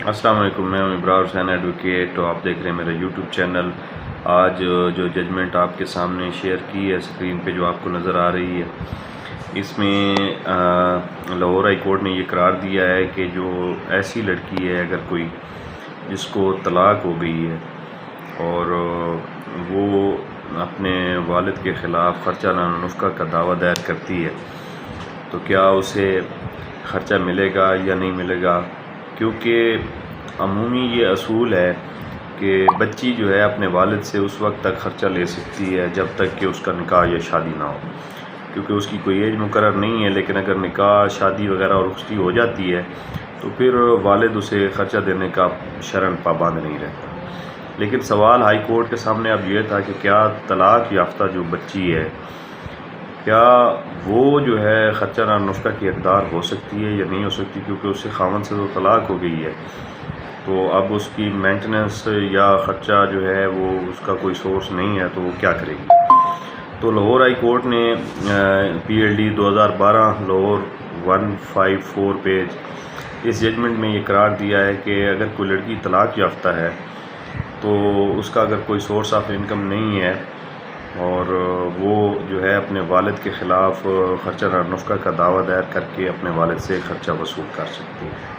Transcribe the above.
السلام علیکم، میں ہوں ابرار حسین ایڈوکیٹ، تو آپ دیکھ رہے ہیں میرا یوٹیوب چینل۔ آج جو ججمنٹ آپ کے سامنے شیئر کی ہے اسکرین پہ جو آپ کو نظر آ رہی ہے، اس میں لاہور ہائی کورٹ نے یہ قرار دیا ہے کہ جو ایسی لڑکی ہے اگر کوئی جس کو طلاق ہو گئی ہے اور وہ اپنے والد کے خلاف خرچہ نفقہ کا دعویٰ دائر کرتی ہے تو کیا اسے خرچہ ملے گا یا نہیں ملے گا، کیونکہ عمومی یہ اصول ہے کہ بچی جو ہے اپنے والد سے اس وقت تک خرچہ لے سکتی ہے جب تک کہ اس کا نکاح یا شادی نہ ہو، کیونکہ اس کی کوئی ایج مقرر نہیں ہے۔ لیکن اگر نکاح، شادی وغیرہ اور رخصتی ہو جاتی ہے تو پھر والد اسے خرچہ دینے کا شرعاً پابند نہیں رہتا۔ لیکن سوال ہائی کورٹ کے سامنے اب یہ تھا کہ کیا طلاق یافتہ جو بچی ہے، کیا وہ جو ہے خرچہ نفقہ کی حقدار ہو سکتی ہے یا نہیں ہو سکتی، کیونکہ اس سے خاوند سے تو طلاق ہو گئی ہے، تو اب اس کی مینٹننس یا خرچہ جو ہے وہ اس کا کوئی سورس نہیں ہے تو وہ کیا کرے گی۔ تو لاہور ہائی کورٹ نے PLD 2012 لاہور 154 پیج اس ججمنٹ میں یہ قرار دیا ہے کہ اگر کوئی لڑکی طلاق یافتہ ہے تو اس کا اگر کوئی سورس آف انکم نہیں ہے اور وہ جو ہے اپنے والد کے خلاف خرچہ نفقہ کا دعویٰ دائر کر کے اپنے والد سے خرچہ وصول کر سکتی ہے۔